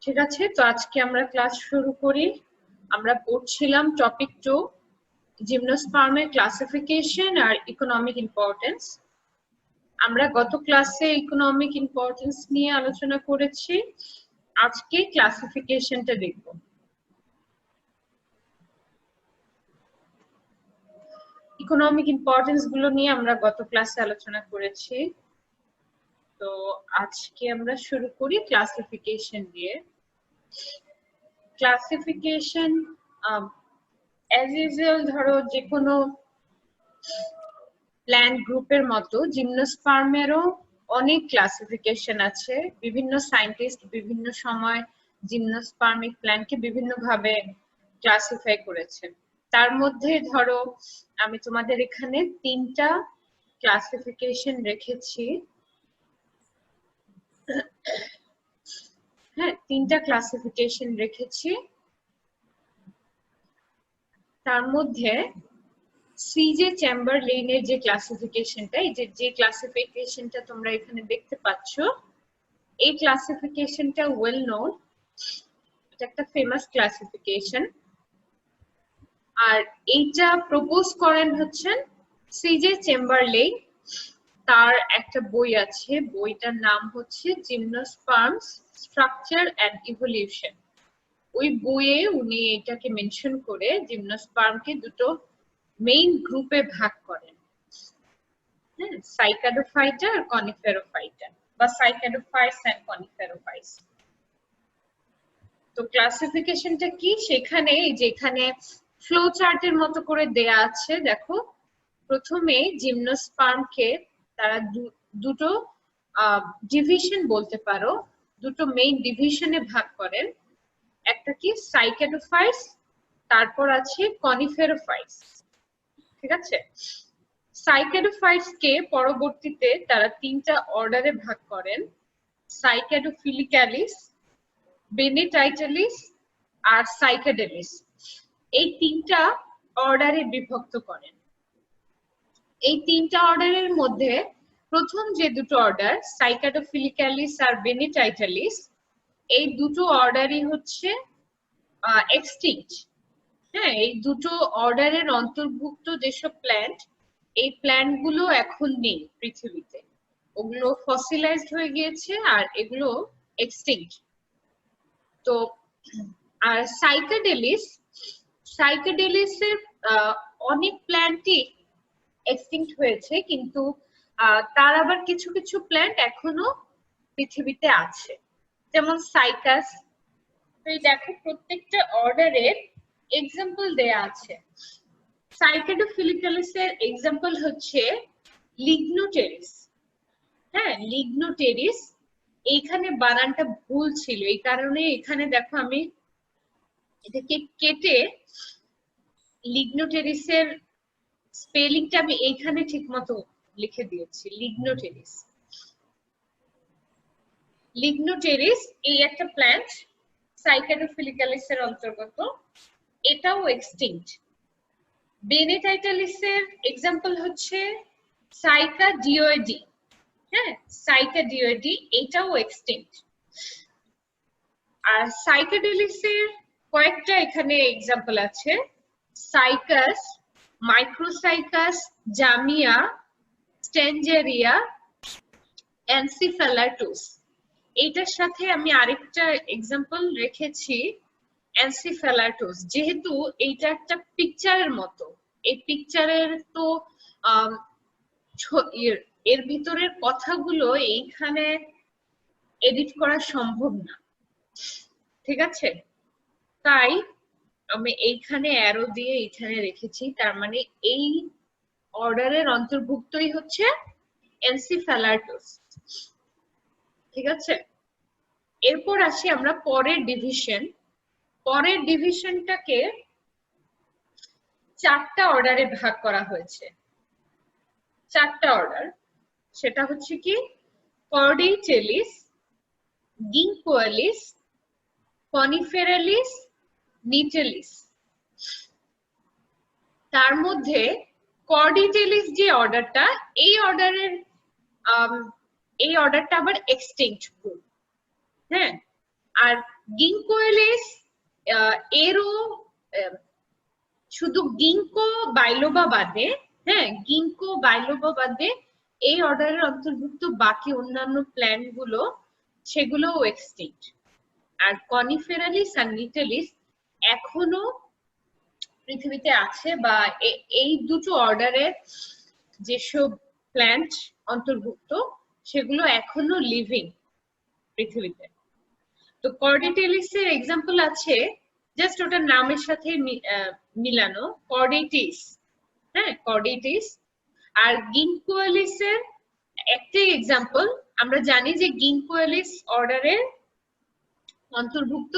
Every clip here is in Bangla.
ঠিক আছে, তো আজকে আমরা ক্লাস শুরু করি। আমরা পড়ছিলাম টপিক 2, জিমনোস্পার্মের ক্লাসিফিকেশন আর ইকোনমিক ইম্পর্টেন্স। আমরা গত ক্লাসে ইকোনমিক ইম্পর্টেন্স নিয়ে আলোচনা করেছি, আজকে ক্লাসিফিকেশনটা দেখব। ইকোনমিক ইম্পর্টেন্স গুলো নিয়ে আমরা গত ক্লাসে আলোচনা করেছি, তো আজকে আমরা শুরু করি ক্লাসিফিকেশন দিয়ে। ক্লাসিফিকেশন অ্যাজ ইউজুয়াল, ধরো যে কোনো প্ল্যান্ট গ্রুপের মতো জিমনোস্পার্মেরও অনেক ক্লাসিফিকেশন আছে। বিভিন্ন সায়েন্টিস্ট বিভিন্ন সময় জিমনোস্পার্মিক প্ল্যান্টকে বিভিন্ন ভাবে ক্লাসিফাই করেছেন। তার মধ্যে ধরো আমি তোমাদের এখানে 3টা ক্লাসিফিকেশন রেখেছি। হ্যাঁ, 3টা ক্লাসিফিকেশন রেখেছি। তার মধ্যে সিজে চেম্বারলেইনের যে ক্লাসিফিকেশনটা, এই যে ক্লাসিফিকেশনটা তোমরা এখানে দেখতে পাচ্ছ, এই ক্লাসিফিকেশনটা ওয়েল নোন, এটা একটা ফেমাস ক্লাসিফিকেশন। আর এইটা প্রপোজ করেন হচ্ছেন সিজে চেম্বারলেইন। তার একটা বই আছে, বইটার নাম হচ্ছে জিমনোস্পার্মস স্ট্রাকচার এন্ড ইভলিউশন। ওই বইয়ে উনি এটাকে মেনশন করে জিমনোস্পার্মকে দুটো মেইন গ্রুপে ভাগ করেন, হ্যাঁ, সাইকাডোফাইটা আর কনিফেরোফাইটা, বা সাইকাডোফাইটস এন্ড কনিফেরোফাইটস। তো ক্লাসিফিকেশনটা কি, সেখানে যেখানে ফ্লো চার্টের মতো করে দেয়া আছে, দেখো প্রথমে জিমনোস্পার্মকে তারা দুটো ডিভিশন বলতে পারো, দুটো মেইন ডিভিশনে ভাগ করেন। একটা কি সাইকাডোফাইটস, তারপর আছে কনিফেরোফাইটস। ঠিক আছে, সাইকাডোফাইটস কে পরবর্তীতে তারা 3টা অর্ডারে ভাগ করেন, সাইকাডোফিলিক্যালিস, বেনেটাইটালিস আর সাইকাডেলিস। এই 3টা অর্ডারে বিভক্ত করেন। এই 3টা অর্ডারের মধ্যে প্রথম যে দুটো অর্ডার সাইকাডোফিলিক্যালিস আর বেনেটাইটালিস, এই দুটো অর্ডারই হচ্ছে এক্সটিংক্ট। হ্যাঁ, এই দুটো অর্ডারের অন্তর্ভুক্ত যেসব প্ল্যান্ট, এই প্ল্যান্ট গুলো এখন নেই পৃথিবীতে, ওগুলো ফসিলাইজড হয়ে গিয়েছে আর এগুলো এক্সটিংক্ট। তো আর সাইকাডেলিসের অনেক প্ল্যান্টই এক্সটিংক্ট হয়েছে, কিন্তু তার আবার কিছু কিছু প্ল্যান্ট এখনো পৃথিবীতে আছে, যেমন সাইকাস। তো এই দেখো প্রত্যেকটা অর্ডারের এক্সাম্পল দেয়া আছে। সাইকাডোফিলিক্যালিসের এক্সাম্পল হচ্ছে লিগনোটেরিস। হ্যাঁ, লিগনোটেরিস, এইখানে বানানটা ভুল ছিল, এই কারণে এখানে দেখো আমি এটাকে কেটে লিগনোটেরিসের স্পেলিংটা আমি এইখানে ঠিকমতো লিখে দিয়েছি, লিগনোটেরিস। লিগনোটেরিস এই একটা প্ল্যান্ট সাইকাডোফিলিক্যালিসের অন্তর্গত, এটাও এক্সটিংক্ট। বেনেটাইটালিসের এক্সাম্পল হচ্ছে সাইকাডিওইডি। হ্যাঁ, সাইকাডিওইডি এটাও এক্সটিংক্ট। আর সাইকাডেলিসের কয়েকটা এখানে এক্সাম্পল আছে, সাইকাস, মাইক্রোসাইকাস, জামিয়া, স্টেনজেরিয়া, এনসিফেলাটুস। এইটার সাথে আমি আরেকটা এক্সাম্পল রেখেছি, এনসিফেলাটুস। যেহেতু এইটা একটা পিকচারের মতো, এই পিকচারের তো এর ভিতরের কথাগুলো এইখানে এডিট করা সম্ভব না, ঠিক আছে, তাই আমি এইখানে অ্যারো দিয়ে এইখানে রেখেছি। তার মানে এই অর্ডারের অন্তর্ভুক্তই হচ্ছে এনসিফেলাটুস। ঠিক আছে, এরপর আসি আমরা পরের ডিভিশন। পরের ডিভিশনটাকে 4টা অর্ডারে ভাগ করা হয়েছে। 4টা অর্ডার, সেটা হচ্ছে কি কর্ডিটেলিস, গিঙ্কোয়ালিস, কনিফেরালিস, নিটেলিস। তার মধ্যে কর্ডিটেলিস যে অর্ডারটা, এই অর্ডারটা আবার এক্সটিংক্ট গ্রুপ। হ্যাঁ, আর গিঙ্কোয়েলিস এরও শুধু গিঙ্কো বাইলোবা বাদে, হ্যাঁ গিঙ্কো বাইলোবা বাদে এই অর্ডারের অন্তর্ভুক্ত বাকি অন্যান্য প্ল্যান্ট গুলো সেগুলোও এক্সটিংক্ট। আর কনিফেরালিস আর নিটেলিস এখনো পৃথিবীতে আছে, বা এই দুটো অর্ডারের যেসব প্ল্যান্ট অন্তর্ভুক্ত সেগুলো এখনো লিভিং পৃথিবীতে। তো কর্ডিটেলিসের এক্সাম্পল আছে, জাস্ট ওটার নামের সাথে মিলানো, কর্ডিটিস, হ্যাঁ কর্ডিটিস। আর গিঙ্কোয়ালিসের একটাই এক্সাম্পল, আমরা জানি যে গিঙ্কোয়ালিস অর্ডারের অন্তর্ভুক্ত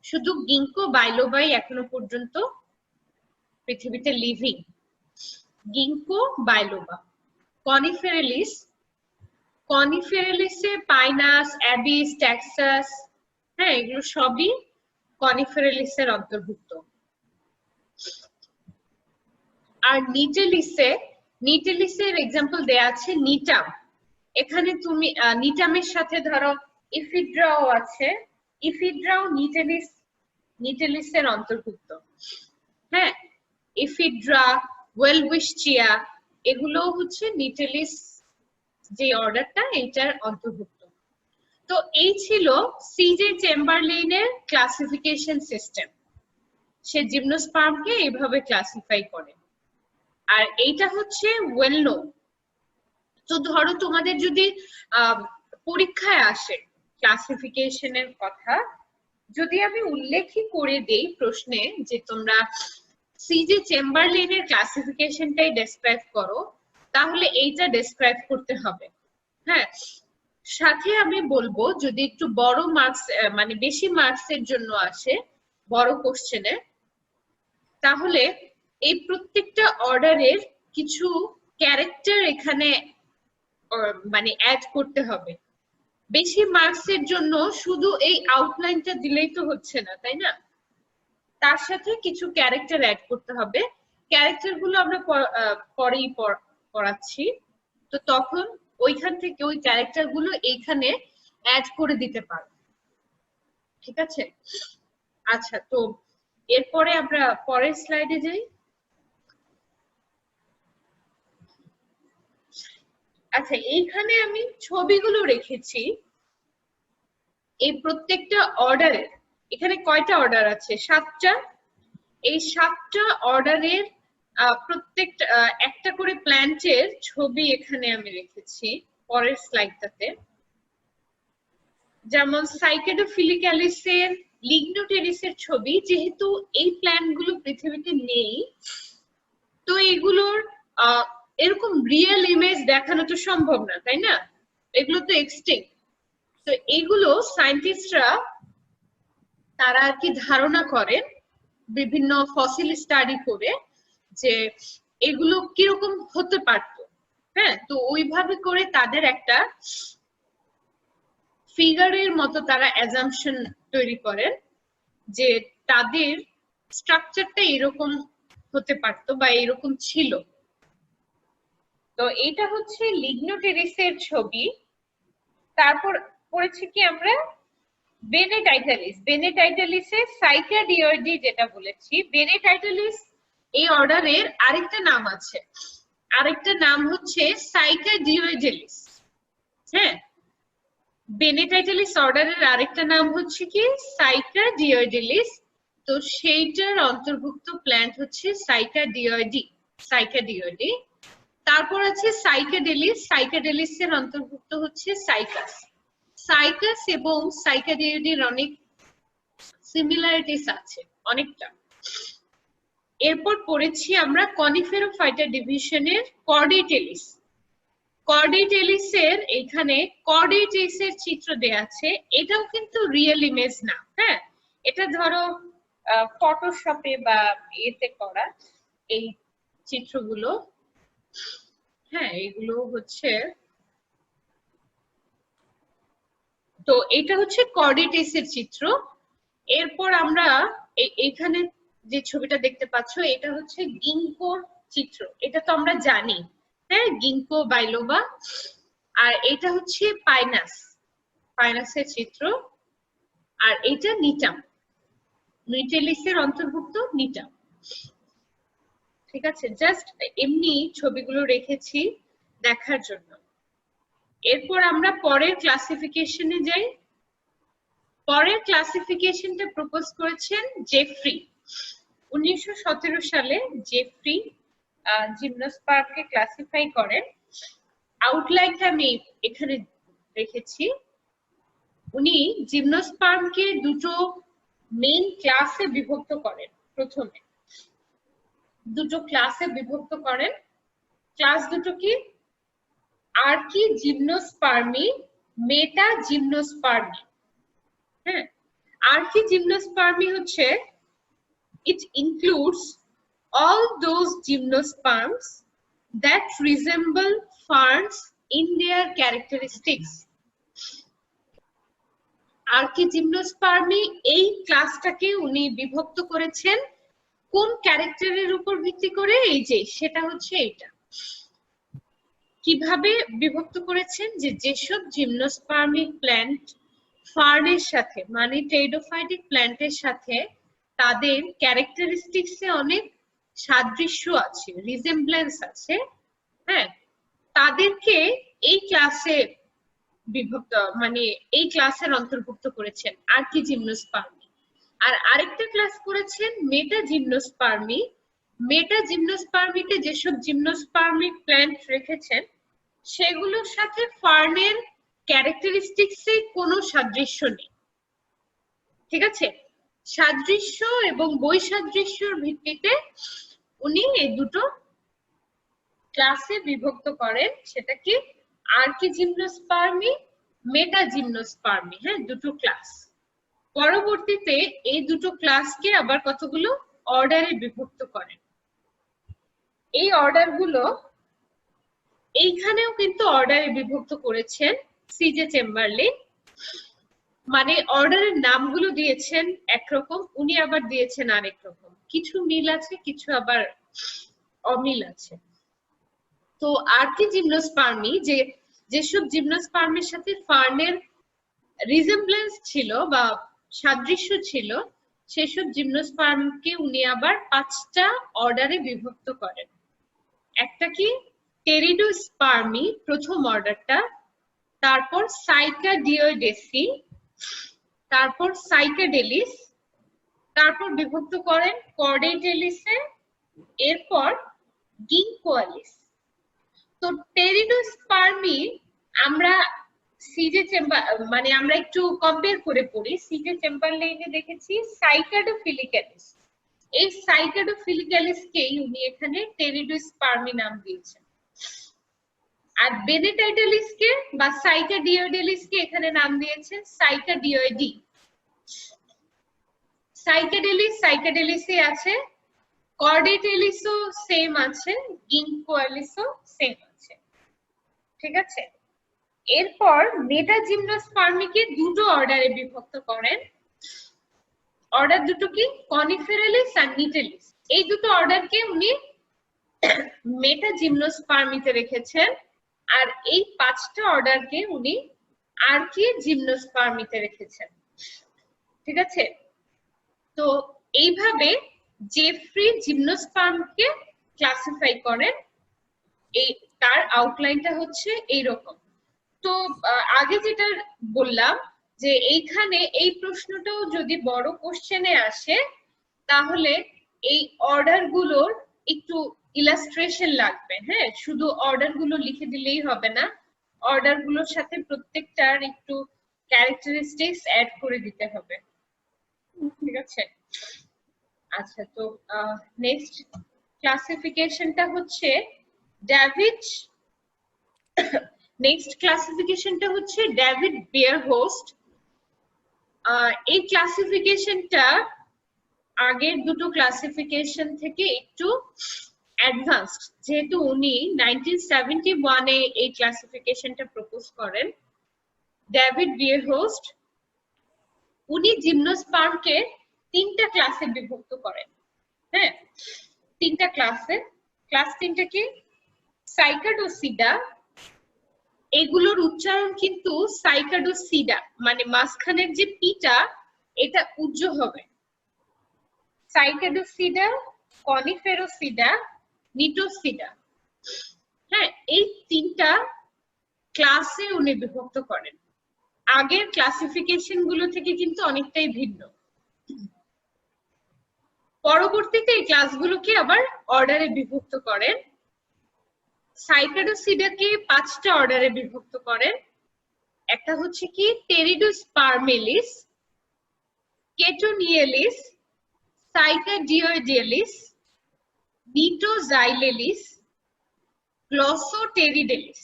শুধু গিঙ্কো বাইলোবাই এখনো পর্যন্ত পৃথিবীতে লিভিং, গিঙ্কো বাইলোবা। কনিফেরালিস, কনিফেরালিসে পাইনাস, অ্যাবিস, ট্যাক্সাস, হ্যাঁ এগুলো সবই কনিফেরালিসের অন্তর্ভুক্ত। আর নিটেলিসের এক্সাম্পল দেয়া আছে নিটাম। এখানে তুমি নিটামের সাথে ধরো ইফিড্রাও আছে, ইফিড্রাও নিটেলিসের অন্তর্ভুক্ত, হ্যাঁ ইফিড্রা, ওয়েলউইশচিয়া এগুলো হচ্ছে নিটেলিস যে অর্ডারটা এইটার অন্তর্ভুক্ত। তো এই ছিল সিজে চেম্বারলেইনের ক্লাসিফিকেশন সিস্টেম, সে জিমনোস্পার্মকে এইভাবে ক্লাসিফাই করে। আর এইটা হচ্ছে ওয়েল নোন। তো ধরো তোমাদের যদি পরীক্ষায় আসে ক্লাসিফিকেশনের কথা, যদি আমি উল্লেখই করে দেই প্রশ্নে যে তোমরা সিজে চেম্বারলেইনের ক্লাসিফিকেশনটাই ডেসক্রাইব করো, তাহলে এইটা ডেসক্রাইব করতে হবে, হ্যাঁ। সাথে আমি বলবো যদি একটু বড় মার্কস মানে বেশি মার্কসের জন্য আসে বড় কোশ্চেনে, তাহলে এই প্রত্যেকটা অর্ডারের কিছু ক্যারেক্টার এখানে মানে অ্যাড করতে হবে। বেশি মার্কসের জন্য শুধু এই আউটলাইনটা দিলেই তো হচ্ছে না, তাই না? তার সাথে কিছু ক্যারেক্টার অ্যাড করতে হবে। ক্যারেক্টার গুলো আমরা পরেই পড়াচ্ছি, তো তখন ওইখান থেকে ওই ক্যারেক্টার গুলো এইখানে অ্যাড করে দিতে পারো, ঠিক আছে? আচ্ছা, তো এরপরে আমরা পরের স্লাইডে যাই। আচ্ছা, এইখানে আমি ছবিগুলো রেখেছি এই প্রত্যেকটা অর্ডারের। এখানে কয়টা অর্ডার আছে? 7টা। এই 7টা অর্ডারের প্রত্যেকটা একটা করে প্ল্যান্টের ছবি এখানে আমি রেখেছি পরের স্লাইডটাতে। যেমন সাইকেডোফিলিক্যালিসের, লিগনোটেরিসের ছবি, যেহেতু এই প্ল্যান্টগুলো পৃথিবীতে নেই, তো এগুলোর এরকম রিয়েল ইমেজ দেখানো তো সম্ভব না, তাই না? এগুলো তো এক্সটিংক্ট। তো এগুলো সায়েন্টিস্টরা তারা আর কি ধারণা করেন বিভিন্ন ফসিল স্টাডি করে যে এগুলো কিরকম হতে পারতো, হ্যাঁ। তো ওইভাবে করে তাদের একটা ফিগারের মতো তারা অ্যাজাম্পশন তৈরি করেন যে তাদের স্ট্রাকচারটা এরকম হতে পারতো বা এরকম ছিল। তো এটা হচ্ছে লিগনোটেরিসের ছবি। তারপর পড়েছি কি আমরা বেনেটাইটালিসের সাইকাডিওইডি, যেটা বলেছি বেনেটাইটালিস এই অর্ডারের আরেকটা নাম আছে, আরেকটা নাম হচ্ছে সাইকাডিওইডেলিস, হ্যাঁ। বেনেটাইটালিস অর্ডারের আরেকটা নাম হচ্ছে কি সাইকাডিওইডেলিস। তো সেইটার অন্তর্ভুক্ত প্ল্যান্ট হচ্ছে সাইকাডিওইডি। তারপর আছে সাইকাডেলিসের অন্তর্ভুক্ত হচ্ছে সাইকাস এবং সাইকাডিওইডির অনেক সিমিলারিটিস আছে, অনেকটা। এরপর পড়েছি আমরা কনিফেরোফাইটা ডিভিশনের কর্ডিটেলিসের এখানে কর্ডিটেসের চিত্র দেয়া আছে। এটাও কিন্তু রিয়েল ইমেজ না, হ্যাঁ। এটা ধরো ফটোশপে বা এতে করা এই চিত্রগুলো, হ্যাঁ। এগুলো হচ্ছে, তো এটা হচ্ছে কর্ডিটেসের চিত্র। এরপর আমরা এখানে যে ছবিটা দেখতে পাচ্ছ এটা হচ্ছে গিঙ্কোর চিত্র। এটা তো আমরা জানি, হ্যাঁ, গিঙ্কো বাইলোবা। আর এটা হচ্ছে পাইনাসের চিত্র। আর এটা নিটাম, মিউটেলিসের অন্তর্ভুক্ত নিটাম। ঠিক আছে, জাস্ট এমনি ছবিগুলো রেখেছি দেখার জন্য। এরপর আমরা পরের ক্লাসিফিকেশনে যাই। পরের ক্লাসিফিকেশনটা প্রপোজ করেছেন জেফ্রি। 1917 সালে জেফ্রি জিমনোস্পার্মকে ক্লাসিফাই করেন। আউটলাইনটা আমি এখানে রেখেছি। উনি জিমনোস্পার্মকে দুটো মেইন ক্লাসে বিভক্ত করেন। প্রথমে দুটো ক্লাসে বিভক্ত করেন। ক্লাস দুটো কি? আর্কি জিমনোস্পার্মি, মেটা জিমনোস্পার্মি। হ্যাঁ, আর্কি জিমনোস্পার্মি হচ্ছে it includes all those gymnosperms that resemble ferns in their characteristics. আর্কি জিমনোস্পার্মি এই ক্লাসটাকে উনি বিভক্ত করেছেন কোন ক্যারেক্টারের উপর ভিত্তি করে? এই যে সেটা হচ্ছে এটা। কিভাবে বিভক্ত করেছেন? যে যেসব জিমনোস্পার্মিক প্ল্যান্ট ফার্নের সাথে মানে টেরিডোফাইটিক প্ল্যান্টের সাথে তাদের ক্যারেক্টারিস্টিক্সে অনেক সাদৃশ্য আছে, রিজেম্বলেন্স আছে, হ্যাঁ, তাদেরকে এই ক্লাসে বিভক্ত মানে এই ক্লাসের অন্তর্ভুক্ত করেছেন আর্কি জিমনোস্পার্মি। আর আরেকটা ক্লাস করেছেন মেটা জিমনোস্পার্মি। মেটা জিমনোস্পার্মিতে যেসব জিমনোস্পার্মিক প্ল্যান্ট রেখেছেন সেগুলোর সাথে ফার্নের ক্যারেক্টারিস্টিক্সে কোনো সাদৃশ্য নেই। ঠিক আছে, সাদৃশ্য এবং বৈসাদৃশ্যর ভিত্তিতে উনি এই দুটো ক্লাসে বিভক্ত করেন। সেটা কি? আর্কি জিমনোস্পার্মি, মেটা জিমনোস্পার্মি। হ্যাঁ, দুটো ক্লাস। পরবর্তীতে এই দুটো ক্লাসকে আবার কতগুলো অর্ডারে বিভক্ত করেন। এই অর্ডারগুলো এইখানেও কিন্তু অর্ডারে বিভক্ত করেছেন সিজে চেম্বারলিন। মানে অর্ডারের নামগুলো দিয়েছেন একরকম, উনি আবার দিয়েছেন আরেক রকম। কিছু মিল আছে, কিছু আবার অমিল আছে। তো আর্কি জিমনোস্পার্মি যেসব জিমনোস্পার্মের সাথে ফার্নের রিজেম্বলেন্স ছিল বা সাদৃশ্য ছিল সেসব জিমনোস্পার্মকে উনি আবার 5টা অর্ডারে বিভক্ত করেন। একটা কি? টেরিডোস্পার্মি, প্রথম অর্ডারটা, তারপর সাইকাডিওডেসি, তারপর সাইকাডেলিস, তারপর বিভক্ত করেন কর্ডেটেলিসে, এরপর গিঙ্কোয়ালিস। তো টেরিডোস্পার্মি আমরা সিজে চেম্বার মানে আমরা একটু কম্পেয়ার করে পড়ি। সিজে চেম্বারলেইনে দেখেছি সাইকাডোফিলিক্যালিস। এই সাইকাডোফিলিক্যালিসকেই উনি এখানে টেরিডোস্পার্মি নাম দিয়েছেন। আর বেনেটাইটালিসকে বা সাইকাডিওডেলিসকে এখানে নাম দিয়েছেন সাইকাডিওইডি। সাইকাডেলিসে আছে, কর্ডেটেলিসও সেম আছে, গিঙ্কোয়ালিসও সেম আছে। ঠিক আছে, এরপর মেটা জিমনোস্পার্মিকে দুটো অর্ডারে বিভক্ত করেন। অর্ডার দুটো কি? কনিফেরালিস আর নিটেলিস। এই দুটো অর্ডারকে উনি মেটা জিমনোস্পার্মিতে রেখেছেন। আর এই 5টা অর্ডারকে উনি আর্কি জিমনোস্পার্মিতে রেখেছেন। ঠিক আছে, তো এইভাবে জেফ্রি জিমনোস্পার্মকে ক্লাসিফাই করেন। এই তার আউটলাইনটা হচ্ছে এইরকম। তো আগে যেটা বললাম যে এইখানে এই প্রশ্নটাও যদি বড় কোশ্চেনে আসে তাহলে এই অর্ডার গুলোর একটু ইলাস্ট্রেশন লাগবে। হ্যাঁ, শুধু অর্ডার গুলো লিখে দিলেই হবে না, অর্ডার গুলোর সাথে প্রত্যেকটার একটু ক্যারেক্টারিস্টিক্স অ্যাড করে দিতে হবে। ঠিক আছে, আচ্ছা, তো নেক্সট ক্লাসিফিকেশনটা হচ্ছে ডেভিড নেক্সট ক্লাসিফিকেশনটা হচ্ছে ডেভিড বিয়ারহোস্ট। এই ক্লাসিফিকেশনটা আগের দুটো ক্লাসিফিকেশন থেকে একটু অ্যাডভান্সড, যেহেতু উনি 1971-এ এই ক্লাসিফিকেশনটা প্রপোজ করেন। ডেভিড বিয়ারহোস্ট উনি জিমনোস্পার্মকে 3টা ক্লাসে বিভক্ত করেন। হ্যাঁ, 3টা ক্লাসে। ক্লাস 3টা কি? সাইকাডোসিডা, এগুলোর উচ্চারণ কিন্তু সাইকাডোসিডা, মানে মাঝখানের যে পিটা এটা উজ্জ্বল হবে। সাইকাডোসিডা, কনিফেরোসিডা, নিটোসিডা, হ্যাঁ, এই তিনটা ক্লাসে উনি বিভক্ত করেন। আগের ক্লাসিফিকেশন গুলো থেকে কিন্তু অনেকটাই ভিন্ন। পরবর্তীতে এই ক্লাসগুলোকে আবার অর্ডারে বিভক্ত করেন। সাইকাডোসিডাকে 5টা অর্ডারে বিভক্ত করেন। একটা হচ্ছে কি টেরিডোস্পার্মেলিস, কেটোনিয়েলিস, সাইকাডিওইডেলিস, নিটোজাইলেলিস, গ্লসোটেরিডেলিস,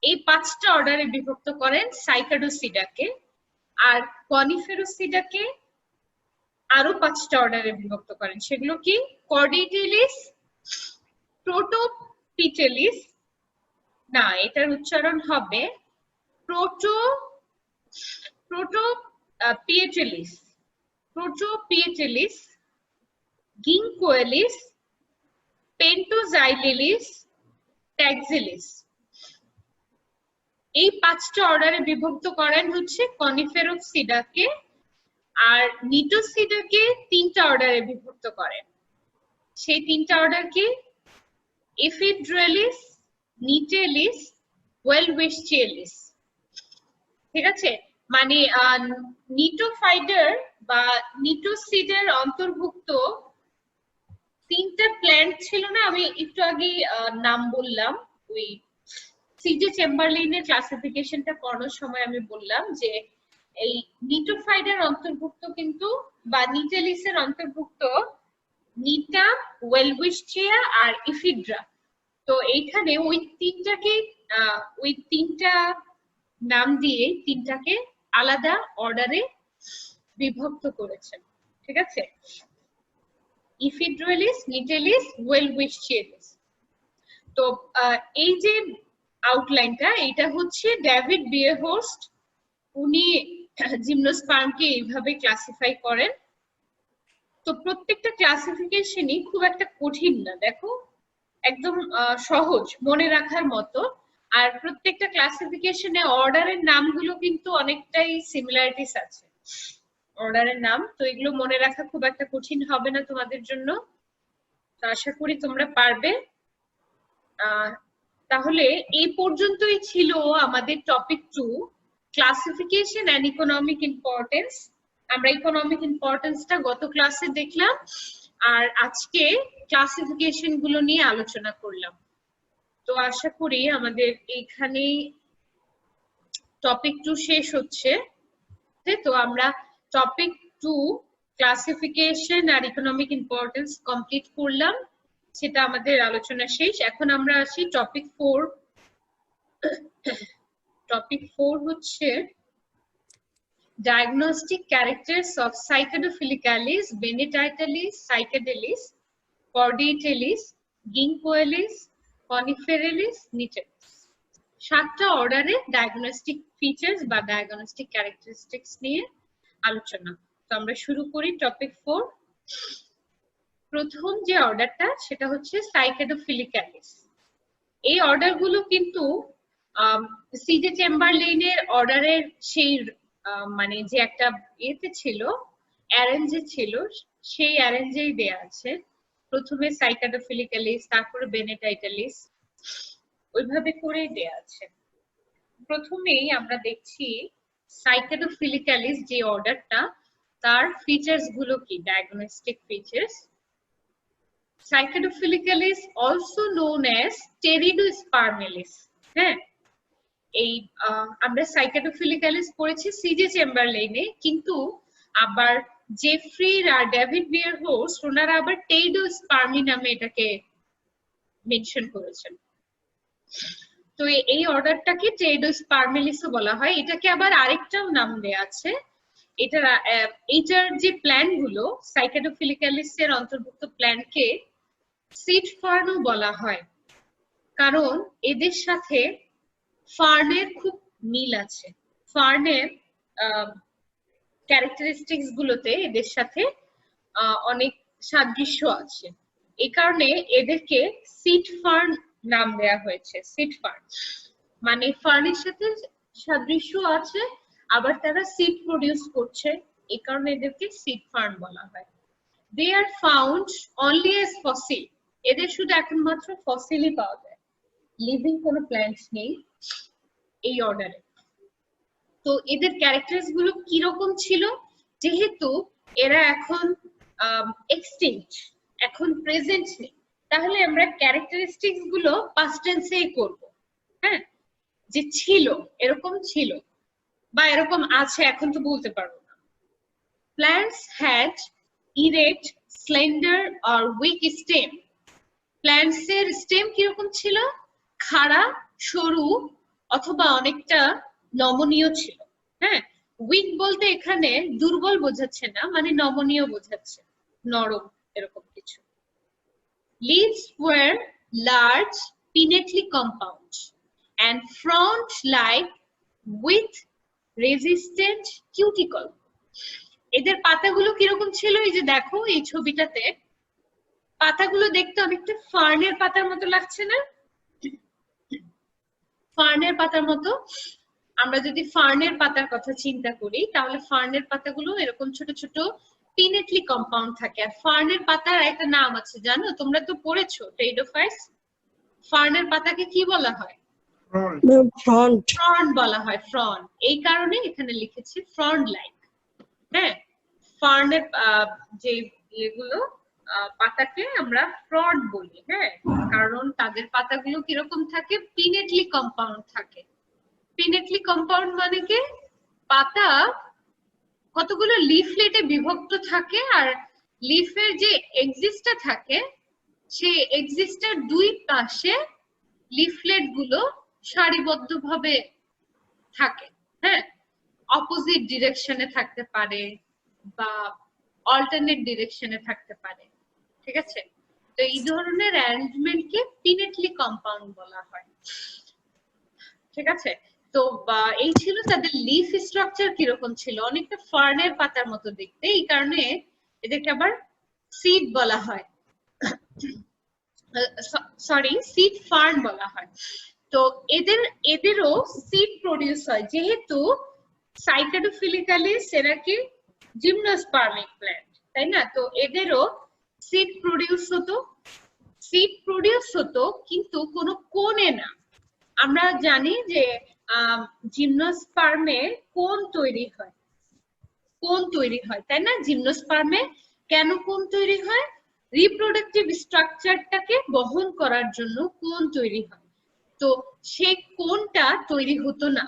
এই 5টা অর্ডারে বিভক্ত করেন সাইকাডোসিডাকে। আর কনিফেরোসিডাকে আরো 5টা অর্ডারে বিভক্ত করেন। সেগুলো কি কর্ডিটেলিস, প্রোটোপিটেলিস, না এটার উচ্চারণ হবে প্রোটোপিয়েটেলিস, গিঙ্কোয়েলিস, পেন্টোজাইলেলিস, ট্যাক্সিলিস। এই 5টা অর্ডারে বিভক্ত করেন হচ্ছে কনিফেরোসিডাকে। আর নিটোসিডাকে 3টা অর্ডারে বিভক্ত করেন। সেই 3টা অর্ডার কি এফিড্রেলিস, নিটেলিস, ওয়েলউইশচিয়েলিস। ঠিক আছে, মানে নিটোফাইডার বা নিটোসিডের অন্তর্ভুক্ত 3টা প্ল্যান্ট ছিল না, আমি একটু আগে নাম বললাম। ওই সিজে চেম্বারলেইনের ক্লাসিফিকেশনটা পড়ানোর সময় আমি বললাম যে এই নিটোফাইডার অন্তর্ভুক্ত কিন্তু বা নিটেলিসের অন্তর্ভুক্ত নিটা, ওয়েলউইশচিয়া আর ইফিড্রা। তো এইখানে ওই 3টা নাম দিয়ে 3টাকে আলাদা অর্ডারে বিভক্ত করেছেন। ঠিক আছে, ইফিড্রেলিস, নিটেলিস, ওয়েলউইশচিয়ালিস। তো এই যে আউটলাইনটা, এটা হচ্ছে ডেভিড বিয়ারহোর্স্ট, উনি জিমনোস্পার্মকে এইভাবে ক্লাসিফাই করেন। তো প্রত্যেকটা ক্লাসিফিকেশনই খুব একটা কঠিন না, দেখো একদম সহজ, মনে রাখার মতো। আর প্রত্যেকটা ক্লাসিফিকেশনে অর্ডারের নামগুলো কিন্তু অনেকটাই সিমিলারিটিস আছে অর্ডারের নাম। তো এগুলো মনে রাখা খুব একটা কঠিন হবে না তোমাদের জন্য। তো আশা করি তোমরা পারবে। তাহলে এই পর্যন্তই ছিল আমাদের topic 2, classification and economic importance. আমরা ইকোনমিক ইম্পর্টেন্সটা গত ক্লাসে দেখলাম, আর আজকে ক্লাসিফিকেশন গুলো নিয়ে আলোচনা করলাম। তো আশা করি আমাদের এইখানে টপিক 2 শেষ হচ্ছে। তো আমরা টপিক 2 ক্লাসিফিকেশন আর ইকোনমিক ইম্পর্টেন্স কমপ্লিট করলাম, সেটা আমাদের আলোচনা শেষ। এখন আমরা আসি টপিক 4। টপিক 4 হচ্ছে diagnostic characters of Psychedophilicales, Benedictalis, Psychedelis, Cordialis, Ginkgoalis, Coniferalis, Nichalis। 7টা অর্ডারে ডায়াগনস্টিক ফিচার্স বা ডায়াগনস্টিক ক্যারেক্টারিস্টিক্স নিয়ে আলোচনা। তো আমরা শুরু করি টপিক 4। প্রথম যে অর্ডারটা সেটা হচ্ছে সাইকেডোফিলিক্যালিস। এই অর্ডারগুলো কিন্তু সিজে চেম্বারলেইনের অর্ডারের সেই মানে যে একটা এতে ছিল, অ্যারেঞ্জে ছিল, সেই অ্যারেঞ্জেই দেয়া আছে। প্রথমে সাইকেডোফিলিক্যালিস, তারপরে বেনেটাইটালিস, ওইভাবে করেই দেয়া আছে। প্রথমেই আমরা দেখছি সাইকেডোফিলিক্যালিস যে অর্ডারটা, তার ফিচার্স গুলো কি, diagnostic features. Psychedophilicales also known as Pteridospermelis, হ্যাঁ, এই আমরা Psychedophilicales পড়েছি সিজে চেম্বারলেইনে, কিন্তু আবার জেফ্রি আর ডেভিড বিয়ারহোর্স্ট ওনারা আবার টেরিডোস্পার্মি নামে এটাকে মেনশন করেছেন। তো এই অর্ডারটাকে টেরিডোস্পার্মেলিসও বলা হয়। এটাকে আবার আরেকটাও নাম দেয়া আছে। এটার যে প্ল্যান্ট গুলো, Psychedophilicales এর অন্তর্ভুক্ত প্ল্যান্টকে সিড ফার্নও বলা হয়, কারণ এদের সাথে ফার্নের খুব মিল আছে। ফার্নের ক্যারেক্টারিস্টিক্স গুলোতে এদের সাথে অনেক সাদৃশ্য আছে, এই কারণে এদেরকে সিড ফার্ন নাম দেয়া হয়েছে। সিড ফার্ন মানে ফার্নের সাথে সাদৃশ্য আছে, আবার তারা সিড প্রডিউস করছে, এই কারণে এদেরকে সিড ফার্ন বলা হয়। They are found only as fossil, এদের শুধু এখন মাত্র ফসিলই পাওয়া যায়, লিভিং কোনো প্ল্যান্টস নেই এই অর্ডারে। তো এদের ক্যারেক্টার্স গুলো কিরকম ছিল, যেহেতু এরা এখন এক্সটিংক্ট, এখন প্রেজেন্ট নেই, তাহলে আমরা ক্যারেক্টারিস্টিক্স গুলো পাস্ট টেন্সেই করব। হ্যাঁ, যে ছিল, এরকম ছিল বা এরকম আছে, এখন তো বলতে পারবো না। Plants had erect, slender or weak stem. Plants এর স্টেম কিরকম ছিল, খাড়া, সরু অথবা অনেকটা নমনীয় ছিল। হ্যাঁ, উইক বলতে এখানে দুর্বল বোঝাচ্ছে না, মানে নমনীয় বোঝাচ্ছে, নরম এরকম কিছু। Leaves were large, pinnately compound and frond-like with resistant cuticle. এদের পাতাগুলো কিরকম ছিল, এই যে দেখো এই ছবিটাতে পাতাগুলো দেখতে অনেকটা ফার্নের পাতার মতো লাগছে না? ফার্নের পাতার মতো। আমরা যদি ফার্নের পাতার কথা চিন্তা করি তাহলে ফার্নের পাতাগুলো এরকম ছোট ছোট পিনেটলি কম্পাউন্ড থাকে। আর ফার্নের পাতার একটা নাম আছে জানো, তোমরা তো পড়েছো টেইডোফাইটস। ফার্নের পাতাকে কি বলা হয়? ফ্রন্ট। ফ্রন্ড বলা হয়, ফ্রন্ড। এই কারণে এখানে লিখেছি ফ্রন্ড লাইক। হ্যাঁ, ফার্নের যে এগুলো পাতাকে আমরা ফ্রন্ড বলি। হ্যাঁ, কারণ তাদের পাতাগুলো কিরকম থাকে, পিনেটলি কম্পাউন্ড থাকে। পিনেটলি কম্পাউন্ড মানে কি, পাতা কতগুলো লিফলেটে বিভক্ত থাকে, আর লিফের যে এক্সিসটা থাকে সেই এক্সিসটার দুই পাশে লিফলেট গুলো সারিবদ্ধভাবে থাকে। হ্যাঁ, অপোজিট ডিরেকশনে থাকতে পারে বা অল্টারনেট ডিরেকশনে থাকতে পারে। ঠিক আছে, তো এই ধরনের অ্যারেঞ্জমেন্টকে পিনেটলি কম্পাউন্ড বলা হয়। ঠিক আছে, তো এই ছিল তাদের লিফ স্ট্রাকচার কিরকম ছিল, অনেকটা ফার্নের পাতার মতো দেখতে, এই কারণে এদেরকে আবার সিড বলা হয়, সরি সিড ফার্ন বলা হয়। তো এদেরও সিড প্রডিউস হয়, যেহেতু সাইকাডোফিলিকালিস এরা কি জিমনোস্পার্মিক প্ল্যান্ট, তাই না? তো এদেরও সিড প্রডিউস হতো কিন্তু কোনো কোণে না। আমরা জানি যে জিমনোস্পার্মে কোণ তৈরি হয়, তাই না? জিমনোস্পার্মে কেন কোণ তৈরি হয়? রিপ্রোডাক্টিভ স্ট্রাকচারটাকে বহন করার জন্য কোণ তৈরি হয়। তো সেই কোণটা তৈরি হতো না।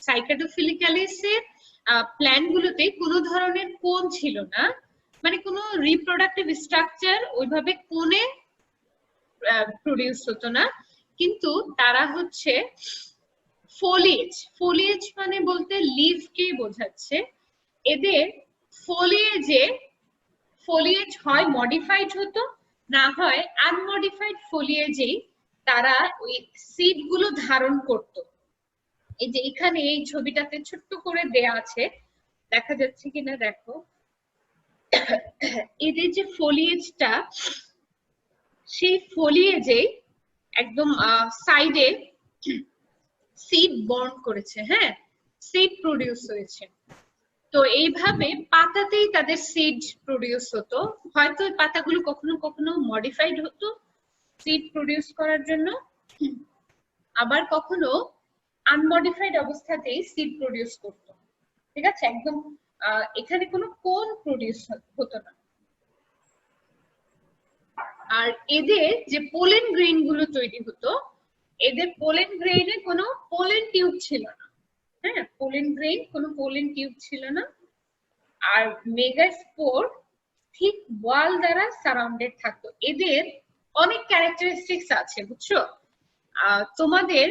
সাইকাডোফিলিকালিসের প্ল্যান্টগুলোতে কোনো ধরনের কোণ ছিল না, মানে কোনো রিপ্রোডাক্টিভ স্ট্রাকচার ওইভাবে কোণে প্রডিউস হতো না। কিন্তু তারা হচ্ছে ফোলিয়েজ মানে বলতে লিভকে বোঝাচ্ছে। এদের ফোলিয়েজ হয় মডিফাইড হতো, না হয় আনমডিফাইড ফোলিয়েজেই তারা ওই সিড গুলো ধারণ করত। এই যে এখানে এই ছবিটাতে ছোট্ট করে দেয়া আছে, দেখা যাচ্ছে কিনা দেখো, এদের যে ফোলিয়েজটা, সেই ফোলিয়েজে একদম সাইডে সিড বর্ন করেছে। হ্যাঁ, সিড প্রডিউস হয়েছে। তো এইভাবে পাতাতেই তাদের সিড প্রডিউস হতো। হয়তো পাতাগুলো কখনো কখনো মডিফাইড হতো সিড প্রডিউস করার জন্য, আবার কখনো আনমডিফাইড অবস্থাতেই সিড প্রডিউস করত। ঠিক আছে, একদম এখানে কোনো কোন প্রডিউস হতো না। আর এদের যে পোলেন গ্রেইন গুলো তৈরি হতো, এদের পোলেন গ্রেইনে কোনো পোলেন টিউব ছিল না। হ্যাঁ, কোনো পোলেন টিউব ছিল না। আর মেগাস্পোর ঠিক ওয়াল দ্বারা সারাউন্ডেড থাকতো। এদের অনেক ক্যারেক্টারিস্টিক্স আছে, বুঝছো? তোমাদের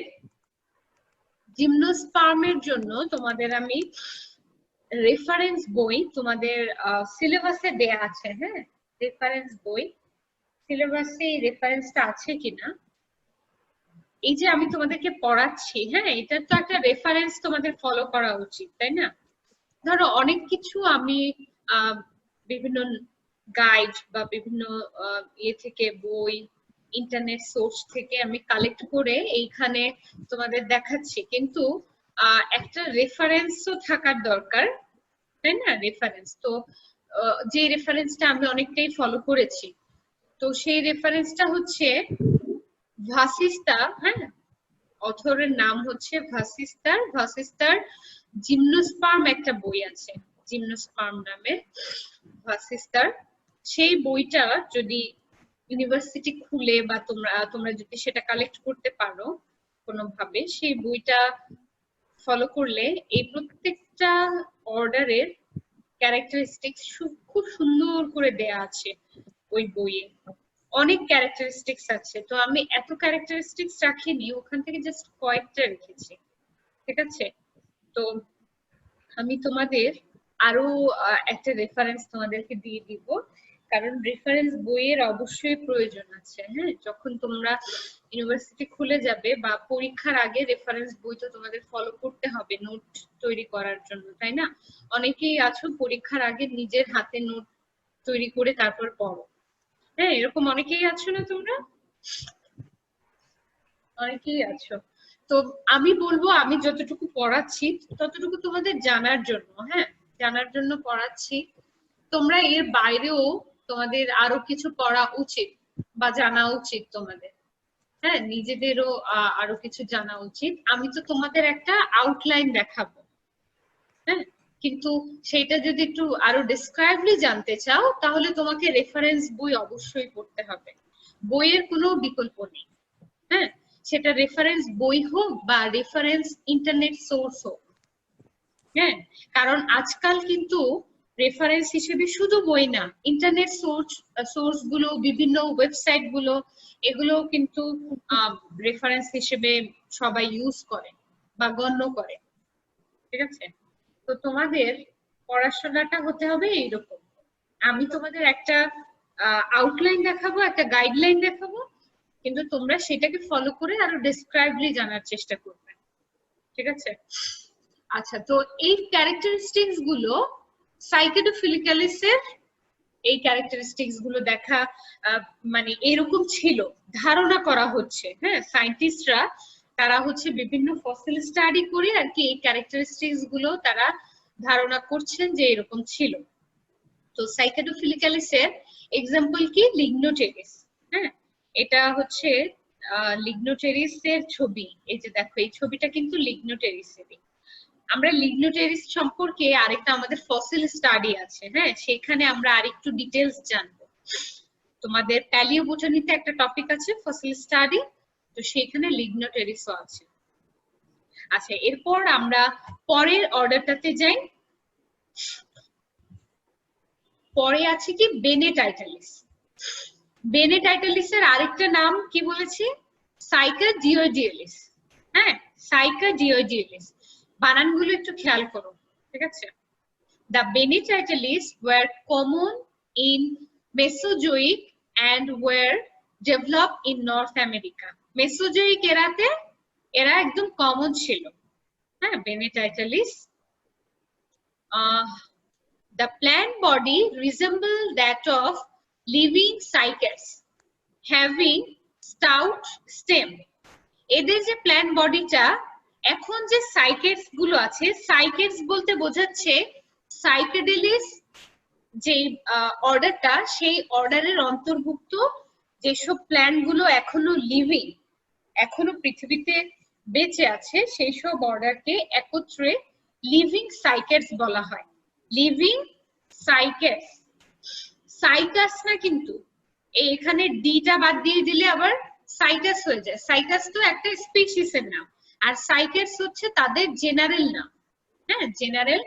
জিমনোস্পার্মের জন্য তোমাদের আমি রেফারেন্স বই তোমাদের সিলেবাসে দেয়া আছে। হ্যাঁ, রেফারেন্স বই সিলেবাসে এই রেফারেন্সটা আছে কিনা, এই যে আমি তোমাদেরকে পড়াচ্ছি, হ্যাঁ, এটা তো একটা রেফারেন্স তোমাদের ফলো করা উচিত, তাই না? ধরো অনেক কিছু আমি বিভিন্ন গাইড বা বিভিন্ন ইয়ে থেকে, বই, ইন্টারনেট সোর্স থেকে আমি কালেক্ট করে এইখানে তোমাদের দেখাচ্ছি, কিন্তু একটা রেফারেন্সও থাকার দরকার, তাই না? রেফারেন্স তো যে রেফারেন্সটা আমি অনেকটাই ফলো করেছি, তো সেই রেফারেন্সটা হচ্ছে ভাসিস্তার, হ্যাঁ, অথরের নাম হচ্ছে ভাসিস্তার জিমনোস্পার্ম একটা বই আছে, জিমনোস্পার্ম নামে ভাসিস্তার। সেই বইটা যদি ইউনিভার্সিটি খুলে বা তোমরা যদি সেটা কালেক্ট করতে পারো কোনোভাবে, সেই বইটা ফলো করলে এই প্রত্যেকটা অর্ডারের ক্যারেক্টারিস্টিক্স খুব সুন্দর করে দেয়া আছে ওই বইয়ে। অনেক ক্যারেক্টারিস্টিক্স আছে, তো আমি এত ক্যারেক্টারিস্টিক্স রাখিনি, ওখান থেকে জাস্ট কয়েকটা রেখেছি, ঠিক আছে? তো আমি তোমাদের আরো একটা রেফারেন্স তোমাদেরকে দিয়ে দিব, কারণ রেফারেন্স বইয়ের অবশ্যই প্রয়োজন আছে। হ্যাঁ, যখন তোমরা ইউনিভার্সিটি খুলে যাবে বা পরীক্ষার আগে রেফারেন্স বই তো তোমাদের ফলো করতে হবে নোট তৈরি করার জন্য, তাই না? অনেকেই আছো পরীক্ষার আগে নিজের হাতে নোট তৈরি করে তারপর পড়ো। হ্যাঁ, এরকম অনেকেই আছো না তোমরা? অনেকেই আছো। তো আমি বলবো, আমি যতটুকু পড়াচ্ছি ততটুকু তোমাদের জানার জন্য, হ্যাঁ, জানার জন্য পড়াচ্ছি। তোমরা এর বাইরেও তোমাদের আরো কিছু পড়া উচিত বা জানা উচিত তোমাদের। হ্যাঁ, নিজেদেরও আরো কিছু জানা উচিত। আমি তো তোমাদের একটা আউটলাইন দেখাবো, হ্যাঁ, কিন্তু সেটা যদি একটু আরো ডেসক্রাইবলি জানতে চাও তাহলে তোমাকে রেফারেন্স বই অবশ্যই পড়তে হবে, বইয়ের কোনো বিকল্প নেই। হ্যাঁ, সেটা রেফারেন্স বই হোক বা রেফারেন্স ইন্টারনেট সোর্স হোক। হ্যাঁ, কারণ আজকাল কিন্তু রেফারেন্স হিসেবে শুধু বই না, ইন্টারনেট সোর্স গুলো, বিভিন্ন ওয়েবসাইট গুলো, এগুলো কিন্তু রেফারেন্স হিসেবে সবাই ইউজ করে বা গণ্য করে, ঠিক আছে? তো তোমাদের পড়াশোনাটা হতে হবে এইরকম। আমি তোমাদের একটা আউটলাইন দেখাবো, একটা গাইডলাইন দেখাবো, কিন্তু তোমরা সেটাকে ফলো করে আরো ডেসক্রাইবলি জানার চেষ্টা করবে, ঠিক আছে? আচ্ছা, তো এই ক্যারেক্টারিস্টিক্স গুলো সাইকেডোফিলিক্যালিসের, এই ক্যারেক্টারিস্টিক্স গুলো দেখা মানে এরকম ছিল, ধারণা করা হচ্ছে। হ্যাঁ, সায়েন্টিস্টরা তারা হচ্ছে বিভিন্ন ফসিল স্টাডি করে আর কি এই ক্যারেক্টারিস্টিক্স গুলো তারা ধারণা করছেন যে এরকম ছিল। তো সাইকেডোফিলিক্যালিসের এক্সাম্পল কি? লিগনোটেরিস। হ্যাঁ, এটা হচ্ছে লিগনোটেরিসের ছবি। এই যে দেখো, এই ছবিটা কিন্তু লিগনোটেরিসেরই। আমরা লিগনোটেরিস সম্পর্কে আরেকটা আমাদের ফসিল স্টাডি আছে, হ্যাঁ, সেখানে আমরা আরেকটু ডিটেলস জানবো। তোমাদের প্যালিওবোটানিতে একটা টপিক আছে ফসিল স্টাডি, তো সেখানে লিগনোটেরিসও আছে। আচ্ছা, এরপর আমরা পরের অর্ডারটাতে যাই। পরে আছে কি? বেনেটাইটালিস। বেনেটাইটালিসের আরেকটা নাম কি বলেছি? সাইকাডিওডিয়ালিস। হ্যাঁ, সাইকাডিওডিয়ালিস। বানানগুলো একটু খেয়াল করো, ঠিক আছে? The Benetitales were common in Mesozoic and were developed in North America. Mesozoic এরাতে এরা একদম কমন ছিল। হ্যাঁ, Benetitales। The plant body resembled that of living cycads, having stout stem. এদের যে প্ল্যান্ট বডিটা, এখন যে সাইকেডস গুলো আছে, সাইকেডস বলতে বোঝাচ্ছে সাইকেডেলিস যে অর্ডারটা, সেই অর্ডারের অন্তর্ভুক্ত যেসব প্ল্যান্ট গুলো এখনো লিভিং, এখনো পৃথিবীতে বেঁচে আছে, সেই সব অর্ডারকে একত্রে লিভিং সাইকেডস বলা হয়। লিভিং সাইকেডস, সাইকাস না কিন্তু, এখানে ডিটা বাদ দিয়ে দিলে আবার সাইকাস হয়ে যায়। সাইকাস তো একটা স্পিসিসের নাম, আর সাইকেডস হচ্ছে তাদের জেনারেল নাম। হ্যাঁ, জেনারেল